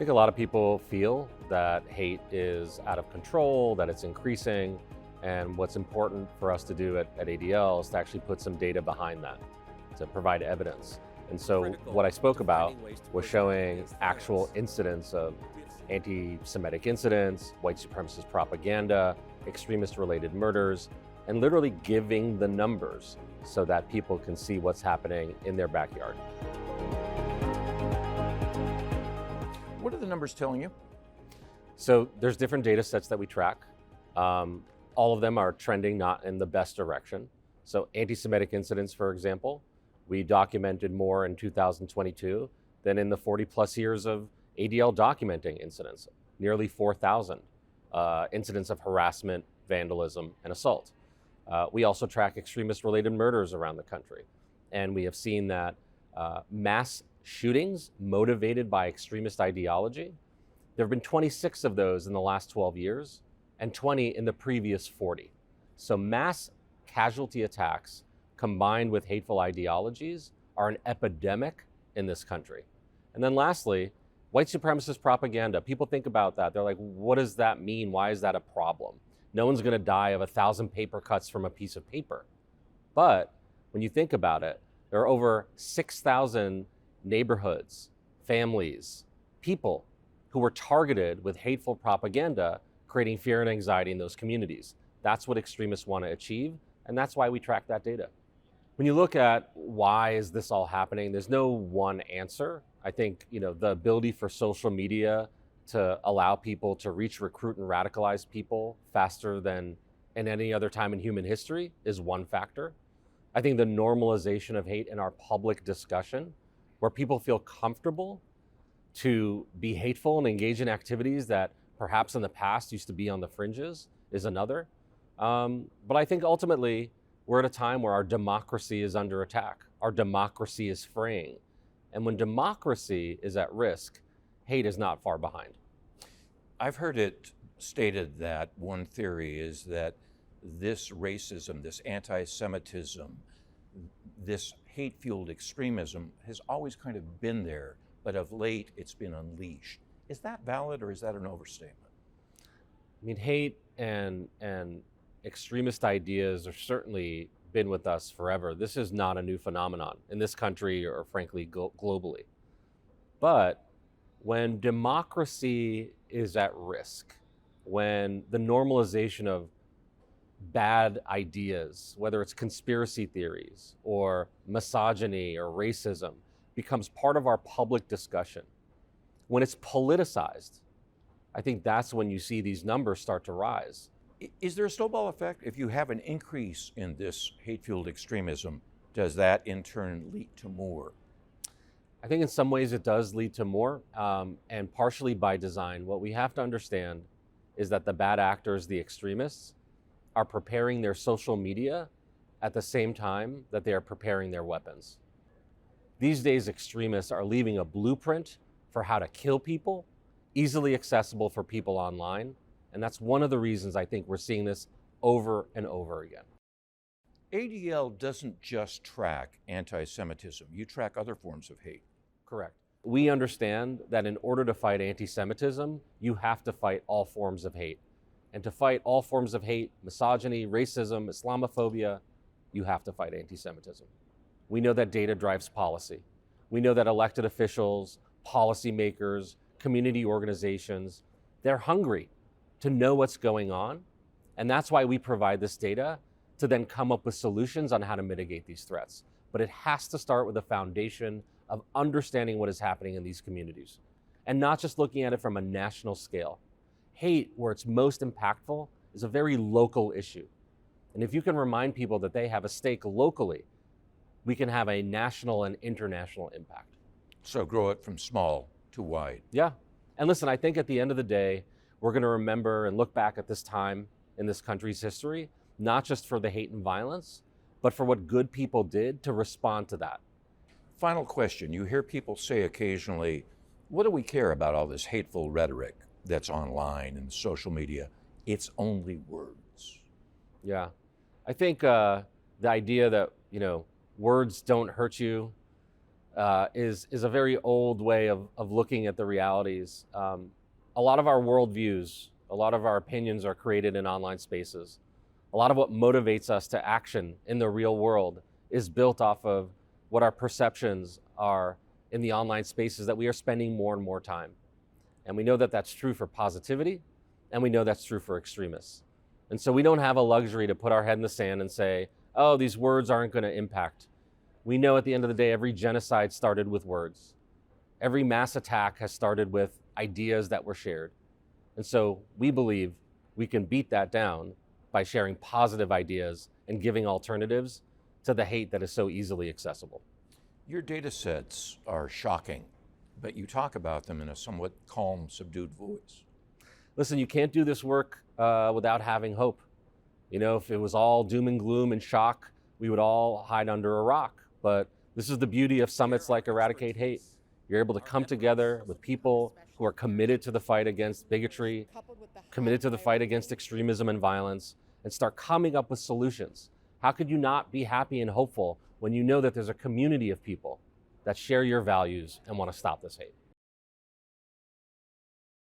think a lot of people feel that hate is out of control, that it's increasing, and what's important for us to do at ADL is to actually put some data behind that, to provide evidence. And so what I spoke about was showing actual incidents of anti-Semitic incidents, white supremacist propaganda, extremist-related murders, and literally giving the numbers so that people can see what's happening in their backyard. What are the numbers telling you? So there's different data sets that we track. All of them are trending not in the best direction. So anti-Semitic incidents, for example, we documented more in 2022 than in the 40 plus years of ADL documenting incidents, nearly 4,000 incidents of harassment, vandalism, and assault. We also track extremist-related murders around the country. And we have seen that mass shootings motivated by extremist ideology, there have been 26 of those in the last 12 years and 20 in the previous 40. So mass casualty attacks combined with hateful ideologies are an epidemic in this country. And then lastly, white supremacist propaganda. People think about that. They're like, what does that mean? Why is that a problem? No one's going to die of 1,000 paper cuts from a piece of paper. But when you think about it, there are over 6,000 neighborhoods, families, people who were targeted with hateful propaganda, creating fear and anxiety in those communities. That's what extremists want to achieve, and that's why we track that data. When you look at why is this all happening, there's no one answer. I think the ability for social media to allow people to reach, recruit, and radicalize people faster than in any other time in human history is one factor. I think the normalization of hate in our public discussion, where people feel comfortable to be hateful and engage in activities that perhaps in the past used to be on the fringes, is another. But I think ultimately, we're at a time where our democracy is under attack. Our democracy is fraying. And when democracy is at risk, hate is not far behind. I've heard it stated that one theory is that this racism, this anti-Semitism, this hate-fueled extremism has always kind of been there, but of late it's been unleashed. Is that valid or is that an overstatement? I mean, hate and extremist ideas are certainly been with us forever. This is not a new phenomenon in this country or frankly globally. But when democracy is at risk, when the normalization of bad ideas, whether it's conspiracy theories or misogyny or racism, becomes part of our public discussion, when it's politicized, I think that's when you see these numbers start to rise. Is there a snowball effect? If you have an increase in this hate-fueled extremism, does that in turn lead to more? I think in some ways it does lead to more, and partially by design. What we have to understand is that the bad actors, the extremists, are preparing their social media at the same time that they are preparing their weapons. These days, extremists are leaving a blueprint for how to kill people, easily accessible for people online. And that's one of the reasons I think we're seeing this over and over again. ADL doesn't just track anti-Semitism. You track other forms of hate. Correct. We understand that in order to fight anti-Semitism, you have to fight all forms of hate. And to fight all forms of hate, misogyny, racism, Islamophobia, you have to fight anti-Semitism. We know that data drives policy. We know that elected officials, policymakers, community organizations, they're hungry to know what's going on. And that's why we provide this data to then come up with solutions on how to mitigate these threats. But it has to start with a foundation of understanding what is happening in these communities and not just looking at it from a national scale. Hate, where it's most impactful, is a very local issue. And if you can remind people that they have a stake locally, we can have a national and international impact. So grow it from small to wide. Yeah. And listen, I think at the end of the day, we're going to remember and look back at this time in this country's history, not just for the hate and violence, but for what good people did to respond to that. Final question. You hear people say occasionally, what do we care about all this hateful rhetoric that's online and social media? It's only words. Yeah. I think the idea that, words don't hurt you, is a very old way of looking at the realities. A lot of our worldviews, a lot of our opinions are created in online spaces. A lot of what motivates us to action in the real world is built off of what our perceptions are in the online spaces that we are spending more and more time. And we know that that's true for positivity, and we know that's true for extremists. And so we don't have a luxury to put our head in the sand and say, oh, these words aren't going to impact. We know at the end of the day, every genocide started with words. Every mass attack has started with ideas that were shared. And so we believe we can beat that down by sharing positive ideas and giving alternatives to the hate that is so easily accessible. Your data sets are shocking, but you talk about them in a somewhat calm, subdued voice. Listen, you can't do this work without having hope. You know, if it was all doom and gloom and shock, we would all hide under a rock. But this is the beauty of summits like Eradicate Hate. You're able to come together with people who are committed to the fight against bigotry, committed to the fight against extremism and violence, and start coming up with solutions. How could you not be happy and hopeful when you know that there's a community of people that share your values and want to stop this hate?